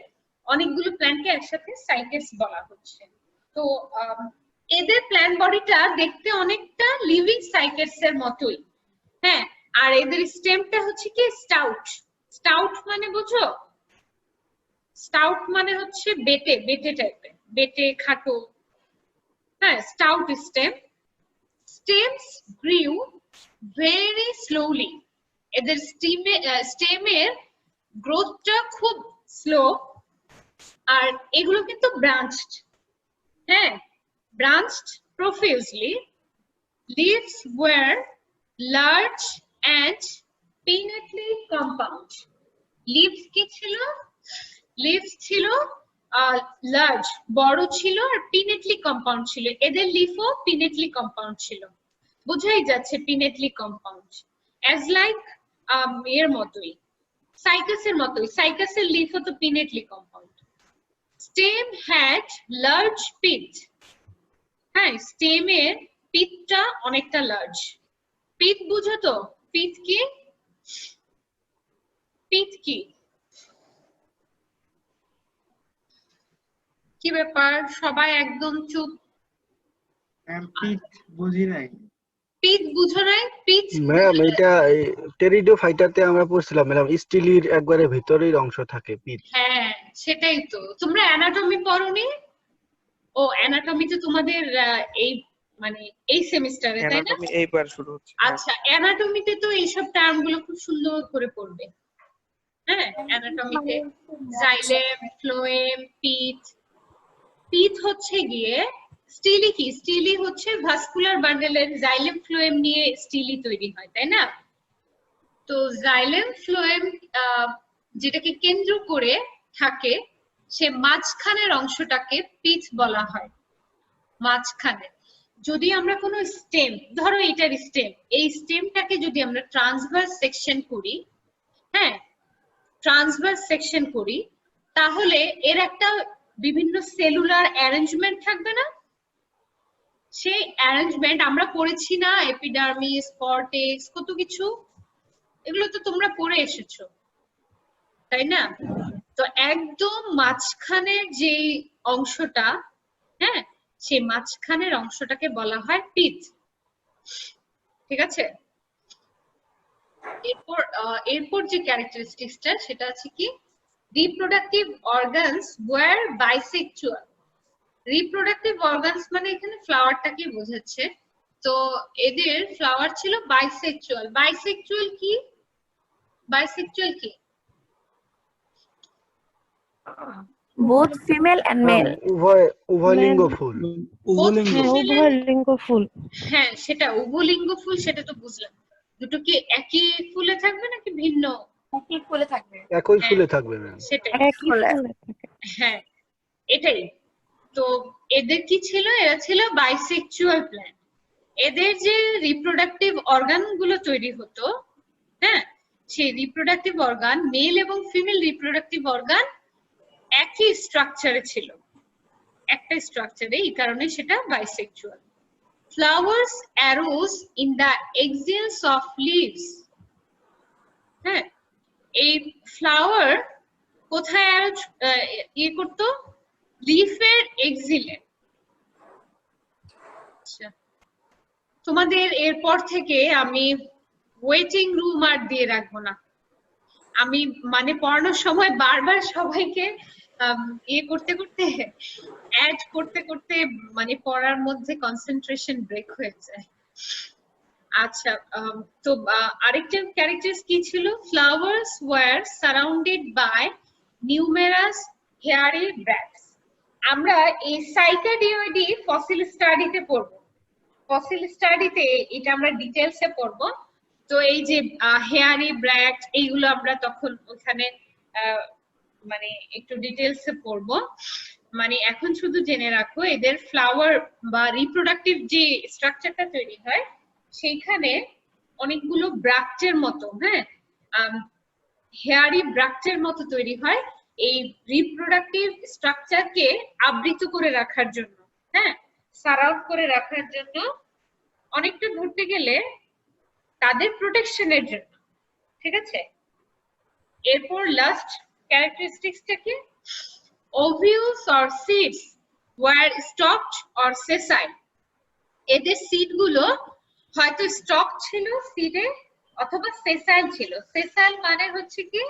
অনেকগুলো প্ল্যান্টকে একসাথে সাইকেডস বলা হচ্ছে। তো এদের প্ল্যান্ট বডিটা দেখতে অনেকটা লিভিং সাইকেডস এর মতোই। হ্যাঁ, আর এদের স্টেমটা হচ্ছে কি? স্টাউট। স্টাউট মানে বুঝো? স্টাউট মানে হচ্ছে বেটে, বেটে টাইপের, বেটে খাটো। হ্যাঁ, stout stem. Stems গ্রিউ very slowly. এদের স্টেমের গ্রোথটা খুব স্লো, আর এগুলো কিন্তু ব্রাঞ্চড। হ্যাঁ, branched profusely. Leaves were large and pinnately compound. Leaves কি ছিল? লিভস ছিল লার্জ বড় ছিল আর পিনেটলি কম্পাউন্ড ছিল, এদের লিফও পিনেটলি কম্পাউন্ড ছিল। বোঝাই যাচ্ছে পিনেটলি কম্পাউন্ড, অ্যাজ লাইক এর মতোই, সাইকাসের মতোই, সাইকাসের লিফও তো পিনেটলি কম্পাউন্ড। স্টেম হ্যাড লার্জ পিট, হ্যাঁ স্টেমের পিটটা অনেকটা লার্জ। পিট বুঝো তো, পিট কি? পিট কি? কি ব্যাপার সবাই একদম চুপ? পিট বুঝি নাই। পিট বুঝো নাই? পিট ম্যাম এটা টেরিডো ফাইটারতে আমরা পড়ছিলাম ম্যাম, স্টিলের একবারে ভিতরের অংশ থাকে পিট। হ্যাঁ সেটাই তো। তোমরা অ্যানাটমি পড়োনি? ও অ্যানাটমিতে তোমাদের এই মানে এই সেমিস্টারে তাই না? অ্যানাটমি এইবার শুরু হচ্ছে। আচ্ছা অ্যানাটমিতে তো এইসব টার্ম গুলো খুব সুন্দর করে পড়বে। হ্যাঁ অ্যানাটমিতে জাইলেম, ফ্লোয়েম, পিট। পিট হচ্ছে গিয়ে স্টিলি কি? স্টিলি হচ্ছে ভাস্কুলার বান্ডেলের জাইলেম ফ্লোয়েম নিয়ে স্টিলি তৈরি হয় তাই না? তো জাইলেম ফ্লোয়েম যেটাকে কেন্দ্র করে থাকে, সে মাঝখানের অংশটাকে পিট বলা হয়। মাঝখানে যদি আমরা কোনো স্টেম, ধরো এটার স্টেম, এই স্টেমটাকে যদি আমরা ট্রান্সভার্স সেকশন করি, হ্যাঁ ট্রান্সভার্স সেকশন করি, তাহলে এর একটা বিভিন্ন সেলুলার অ্যারেঞ্জমেন্ট থাকবে না? সেই অ্যারেঞ্জমেন্ট আমরা পড়েছি না, এপিডার্মিস, কর্টেক্স, কত কিছু, এগুলো তো তোমরা পড়ে এসেছো তাই না? তো একদম মাঝখানের যে অংশটা, হ্যাঁ সেই মাঝখানের অংশটাকে বলা হয় পিট। ঠিক আছে? এরপর যে ক্যারেক্টারিস্টিক্সটা সেটা আছে কি, reproductive organs were bisexual. Reproductive organs মানে এখানে ফ্লাওয়ারটাকে বোঝাচ্ছে। তো এদের ফ্লাওয়ার ছিল বাইসেক্সুয়াল। বাইসেক্সুয়াল কি? বাইসেক্সুয়াল কি? both female and male. উভয়লিঙ্গ ফুল। উভয়লিঙ্গ ফুল। হ্যাঁ সেটা উভলিঙ্গ ফুল, সেটা তো বুঝলাম। দুটো কি একই ফুলে থাকবে নাকি ভিন্ন? একই ফুলে থাকবে। একই ফুলে থাকবে ম্যাম। সেটাই, একই ফুলে। হ্যাঁ এটাই তো। এদের কি ছিল? এরা ছিল বাইসেক্সুয়াল প্ল্যান্ট। এদের যে রিপ্রোডাক্টিভ অর্গান গুলো তৈরি হতো, হ্যাঁ সেই রিপ্রোডাক্টিভ অর্গান, মেল এবং ফিমেল রিপ্রোডাক্টিভ অর্গান একই স্ট্রাকচারে ছিল, একটা স্ট্রাকচারে, এই কারণে সেটা bisexual. Flowers arose in the axials of leaves. হ্যাঁ এই ফ্লাওয়ার কোথায় ইয়ে করতো? লিফের এক্সিলে। আচ্ছা তোমাদের এরপর থেকে আমি ওয়েটিং রুম আর দিয়ে রাখবো না। আমি মানে পড়ানোর সময় বারবার সবাইকে ইয়ে করতে করতে, অ্যাড করতে করতে মানে পড়ার মধ্যে কনসেন্ট্রেশন ব্রেক হয়ে যায়। আচ্ছা তো আরেকটা ক্যারেক্টারস কি ছিল? Flowers were surrounded by numerous hairy bracts. আমরা এই সাইকাডিওইডি ফসিল স্টাডিতে পড়বো। ফসিল স্টাডিতে এটা আমরা ডিটেইলসে পড়বো। তো এই যে হেয়ারি ব্র্যাক্ট এইগুলো আমরা তখন ওখানে মানে একটু ডিটেইলসে পড়বো। মানে এখন শুধু জেনে রাখো এদের ফ্লাওয়ার বা রিপ্রোডাক্টিভ যে স্ট্রাকচারটা তৈরি হয় সেইখানে অনেকগুলো ব্রাক্টের মতো, হ্যাঁ হেয়ারি ব্রাক্টের মতো তৈরি হয় এই রিপ্রোডাক্টিভ স্ট্রাকচারকে আবৃত করে রাখার জন্য, হ্যাঁ সারাউন্ড করে রাখার জন্য, অনেকটা ধরতে গেলে তাদের প্রোটেকশনের জন্য। ঠিক আছে? এরপর লাস্ট ক্যারেক্টারিস্টিক্সটা কি? ওভিউস অর সিডস ওয়্যার স্টকড অর সেসাইল। এদের সিড গুলো হয়তো স্টক ছিল সিডে অথবা সেসাইল ছিল। সেসাইল মানে হচ্ছে কি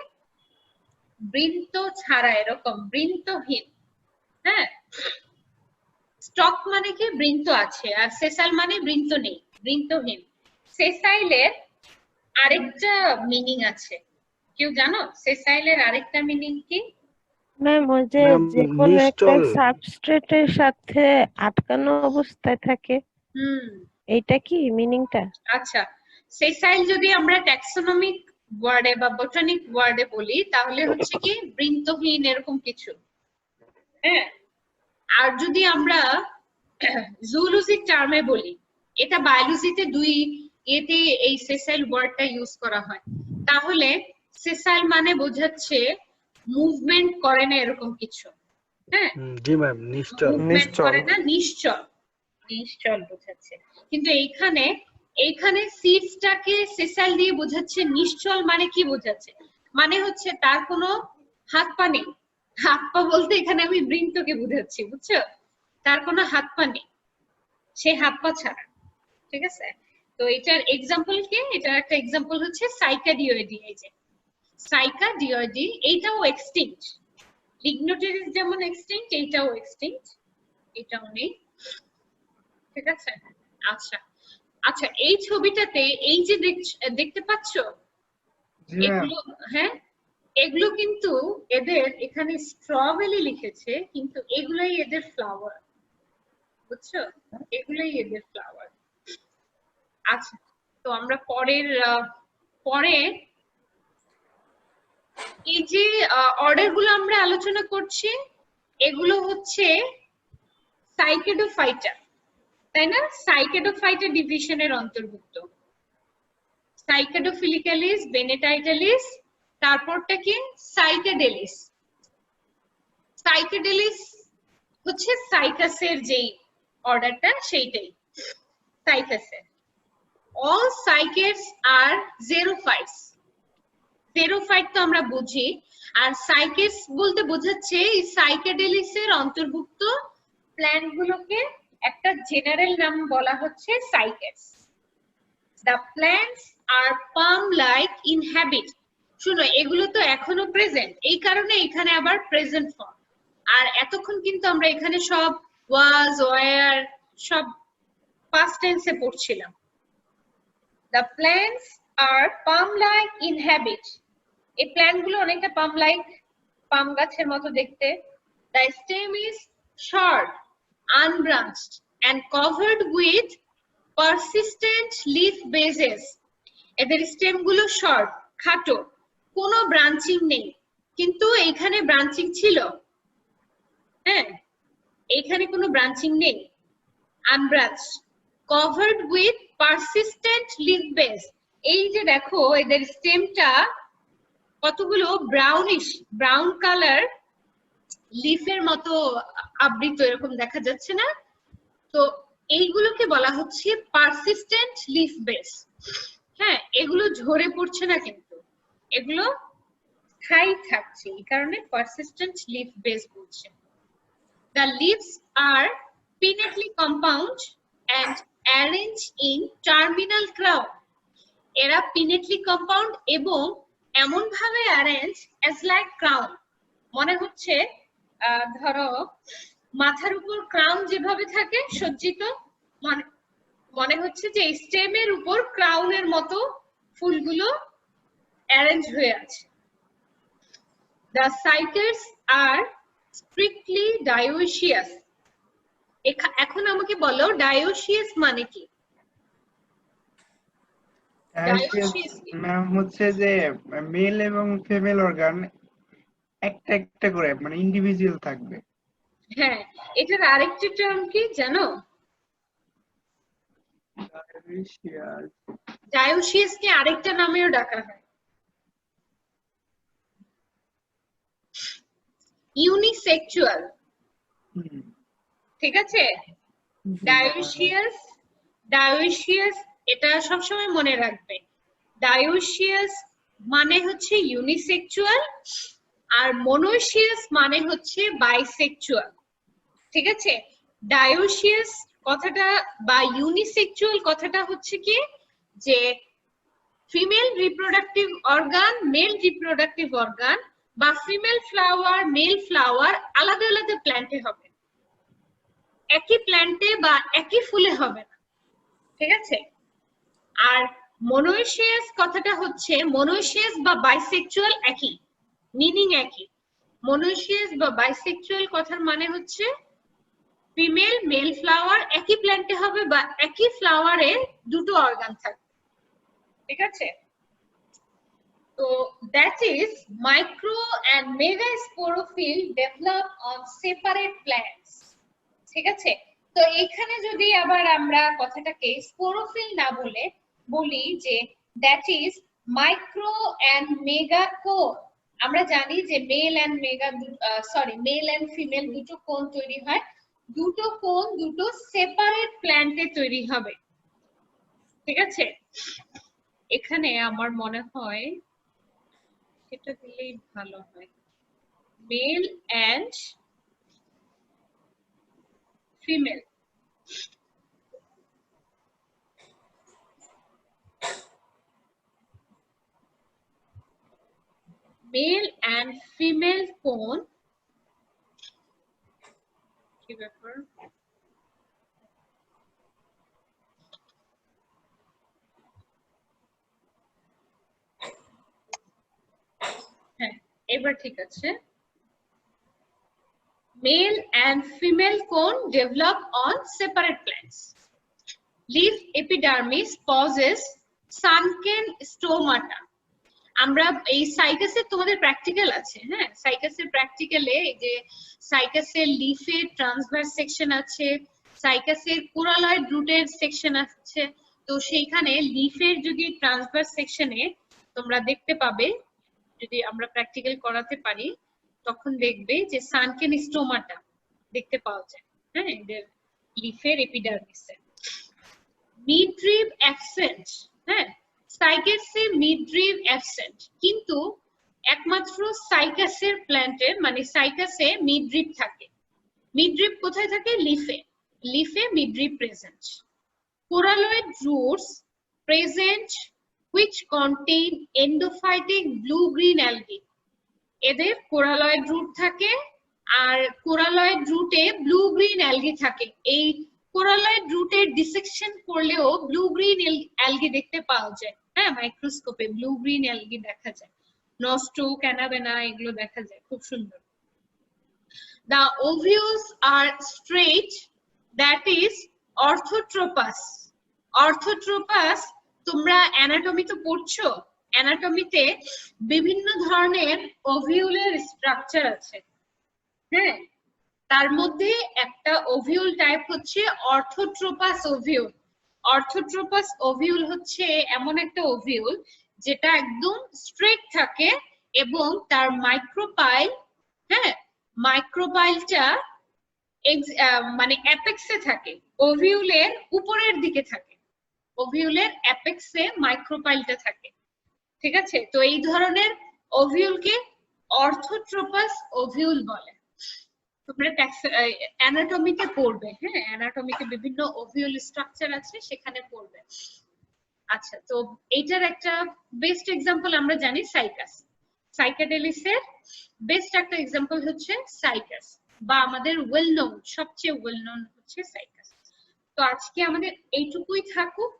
বৃন্ত ছাড়া, এরকম বৃন্তহীন। হ্যাঁ স্টক মানে কি বৃন্ত আছে, আর সেসাইল মানে বৃন্ত নেই, বৃন্তহীন। সেসাইলের আরেকটা মিনিং আছে, কেউ জানো সেসাইলের আরেকটা মিনিং কি? ম্যাম ওই যে কোনো একটা সাবস্ট্রেটের সাথে আটকানো অবস্থায় থাকে, এইটা কি মিনিংটা? আচ্ছা সেসাইল যদি আমরা ট্যাক্সোনমিক ওয়ার্ডে বা বোটানিক ওয়ার্ডে বলি তাহলে হচ্ছে কি বৃন্তহীন এরকম কিছু। হ্যাঁ, আর যদি আমরা জুলজিক টার্মে বলি, এটা বায়োলজিতে দুই এতে এই সেসাইল ওয়ার্ডটা ইউজ করা হয়, তাহলে সেসাইল মানে বোঝাচ্ছে মুভমেন্ট করে না এরকম কিছু। হ্যাঁ, জি ম্যাম, নিশ্চল। মুভমেন্ট করে না, নিশ্চল, নিশ্চল বোঝাচ্ছে। কিন্তু এইখানে সিডসটাকে সেসাইল দিয়ে বোঝাচ্ছে নিশ্চল। মানে কি বোঝাচ্ছে? মানে হচ্ছে তার কোনো হাত পা নেই। হাত পা বলতে এখানে আমি বৃন্তকে বুঝাচ্ছি, বুঝছো? তার কোনো হাত পা নেই, সে হাত পা ছাড়া। ঠিক আছে, তো এটার এক্সাম্পল কি? এটার একটা এক্সাম্পল হচ্ছে সাইকাডিওইডি। এই যে সাইকাডিওইডি, এইটাও এক্সটিংক্ট। লিগনোটেরিস যেমন এক্সটিংক্ট, এইটাও এক্সটিংক্ট, এটাও নেই। ঠিক আছে, আচ্ছা আচ্ছা, এই ছবিটাতে এই যে দেখতে পাচ্ছো এগুলো, হ্যাঁ, এগুলো কিন্তু এদের এখানে স্ট্রবেরি লিখেছে, কিন্তু এগুলাই এদের ফ্লাওয়ার, বুঝছো? এগুলাই এদের ফ্লাওয়ার। আচ্ছা, তো আমরা পরে এই যে অর্ডার গুলো আমরা আলোচনা করছি, এগুলো হচ্ছে সাইকেডোফাইটা, তাই না? সাইকেডোফাইটা ডিভিশনের অন্তর্ভুক্ত। সাইকেডোফিলিক্যালিস, বেনেটাইটালিস, তারপরটা কি? সাইকেডেলিস। সাইকেডেলিস হচ্ছে সাইকাসের যেই অর্ডারটা, সেইটাই সাইকাসের। All cycads are xerophytes. Xerophyte তো আমরা বুঝি, আর সাইকেডস বলতে বোঝাচ্ছে এই সাইকেডেলিসের অন্তর্ভুক্ত প্ল্যান্ট গুলোকে একটা জেনারেল নাম বলা হচ্ছে সাইকেডস। The plants are palm-like in habit. শুনো, এগুলো তো এখনো প্রেজেন্ট, এই কারণে এখানে আবার প্রেজেন্ট ফর্ম। আর এতক্ষণ কিন্তু আমরা এখানে সব was, were সব past tense এ পড়ছিলাম। The plants are palm-like in habit. এই প্ল্যান্ট গুলো অনেকটা palm-like, পাম গাছের মতো দেখতে। The stem is short, unbranched and covered with persistent leaf bases. এদের স্টেম গুলো শর্ট, খাটো, কোনো ব্রাঞ্চিং নেই। কিন্তু এইখানে ব্রাঞ্চিং ছিল, হ্যাঁ, এইখানে কোনো ব্রাঞ্চিং নেই। আনব্রাঞ্চড, covered with persistent leaf base. এই যে দেখো এদের স্টেমটা কতগুলো ব্রাউনিশ, ব্রাউন কালার লিফের মতো আবৃত, এরকম দেখা যাচ্ছে না? তো এইগুলোকে বলা হচ্ছে পারসিস্টেন্ট লিফ বেস। হ্যাঁ, এগুলো ঝরে পড়ছে না, কিন্তু এগুলো স্থায়ী থাকছে, এই কারণে পারসিস্টেন্ট লিফ বেস বলছে। The leaves are pinnately compound and arranged in terminal crown. এরা পিনেটলি কম্পাউন্ড এবং এমন ভাবে অ্যারেঞ্জ as like crown, মনে হচ্ছে ধরো মাথার উপর ক্রাউন যেভাবে থাকে সজ্জিত, মনে হচ্ছে যে স্টেমের উপর ক্রাউনের মতো ফুলগুলো অ্যারেঞ্জ হয়ে আছে। The cycads are strictly dioecious. এখন আমাকে বলো ডায়োসিয়াস মানে কি? ম্যাম হচ্ছে যে মেল এবং ফিমেল অর্গান একটা একটা করে, মানে ইন্ডিভিজুয়াল থাকবে। হ্যাঁ, এটার আরেকটা টার্ম কি জানো? ডায়োসিয়াস কে আরেকটা নামেও ডাকা হয়, ইউনিসেক্সুয়াল। ঠিক আছে, ডায়োসিয়াস, ডায়োসিয়াস এটা সবসময় মনে রাখবে। ডায়োসিয়াস মানে হচ্ছে ইউনিসেক্সুয়াল, আর মোনোসিয়াস মানে হচ্ছে বাইসেক্সুয়াল। ঠিক আছে, ডায়োসিয়াস কথাটা বা ইউনিসেক্সুয়াল কথাটা হচ্ছে কি, যে female reproductive organ, mail reproductive organ বা ফিমেল ফ্লাওয়ার, মেল ফ্লাওয়ার আলাদা আলাদা প্ল্যান্টে হবে, একই প্ল্যান্টে বা একই ফুলে হবে না। ঠিক আছে, আর মোনোসিয়াস কথাটা হচ্ছে, মোনোসিয়াস বা বাইসেক্সুয়াল একই মিনিং, একই। মোনোসিয়াস বা বাইসেক্সুয়াল কথার মানে হচ্ছে ফিমেল মেল ফ্লাওয়ার একই প্ল্যান্টে হবে বা একই ফ্লাওয়ারে দুটো অর্গান থাকবে। ঠিক আছে, So that is micro and mega sporophyll develop on separate plants. ঠিক আছে, তো এখানে যদি আবার আমরা কথাটাকে স্পোরোফিল না বলে বলি যে that is micro and mega cone, আমরা জানি যে male and mega male and female দুটো কোন তৈরি হয়, দুটো কোন দুটো সেপারেট প্ল্যান্টে তৈরি হবে। ঠিক আছে, এখানে আমার মনে হয় এটা দিলেই ভালো হয়, male and female. Male and female cone কি ব্যাপার, হ্যাঁ এবার ঠিক আছে। Male and female cone develop on separate plants. Leaf epidermis possess sunken stomata. আমরা এই সাইকাসে তোমাদের প্র্যাকটিক্যাল আছে, হ্যাঁ সাইকাসের প্র্যাকটিক্যালে এই যে সাইকাসের লিফের ট্রান্সভার্স সেকশন আছে, সাইকাসের কোরালয়েড রুটের সেকশন আছে, তো সেইখানে লিফের যদি ট্রান্সভার্স সেকশনে তোমরা দেখতে পাবে, যদি আমরা প্র্যাকটিক্যাল করাতে পারি তখন দেখবে যে সানকেন স্টোমাটা দেখতে পাওয়া যায়, হ্যাঁ এদের লিফের এপিডার্মিসে। মিডরিব অ্যাবসেন্ট, হ্যাঁ সাইকাসে মিডরিব অ্যাবসেন্ট, কিন্তু একমাত্র সাইকাসের প্ল্যান্টে মানে সাইকাসে মিডরিব থাকে। মিডরিব কোথায় থাকে? লিফে, লিফে midrib present. Coralloid roots present which contain endophytic blue green algae, এদের কোরালয়েড রুট থাকে আর কোরালয়েড রুটে ব্লু গ্রিন অ্যালগি থাকে। এই কোরালয়েড রুটের ডিসেকশন করলেও ব্লু গ্রিন অ্যালগি দেখতে পাওয়া যায়, হ্যাঁ মাইক্রোস্কোপে ব্লু গ্রিন অ্যালগি দেখা যায়, নস্টো ক্যানাবেনা এগুলো দেখা যায়, খুব সুন্দর। The ovules are straight, that is orthotropous. Orthotropous তোমরা অ্যানাটমি তো পড়ছো, অ্যানাটমিতে বিভিন্ন ধরনের ওভিউলের স্ট্রাকচার আছে, হ্যাঁ তার মধ্যে একটা ওভিউল টাইপ হচ্ছে অর্থোট্রোপাস ওভিউল। অর্থোট্রোপাস ওভিউল হচ্ছে এমন একটা ওভিউল যেটা একদম স্ট্রেট থাকে এবং তার মাইক্রোপাইল, হ্যাঁ মাইক্রোপাইলটা মানে অ্যাপেক্সে থাকে, ওভিউলের উপরের দিকে থাকে, ওভিউলের অ্যাপেক্সে মাইক্রোপাইলটা থাকে। ঠিক আছে, তো এই ধরনের ওভিউলকে অর্থোট্রোপাস ওভিউল বলে। তোমরা অ্যানাটমিতে পড়বে, হ্যাঁ অ্যানাটমিতে বিভিন্ন ওভিউল স্ট্রাকচার আছে সেখানে পড়বে। আচ্ছা, তো এইটার একটা বেস্ট এক্সাম্পল আমরা জানি সাইকাস। সাইকাডেলিসের বেস্ট একটা এক্সাম্পল হচ্ছে সাইকাস, বা আমাদের ওয়েল নোন, সবচেয়ে ওয়েল নোন হচ্ছে সাইকাস। তো আজকে আমাদের এইটুকুই থাকুক।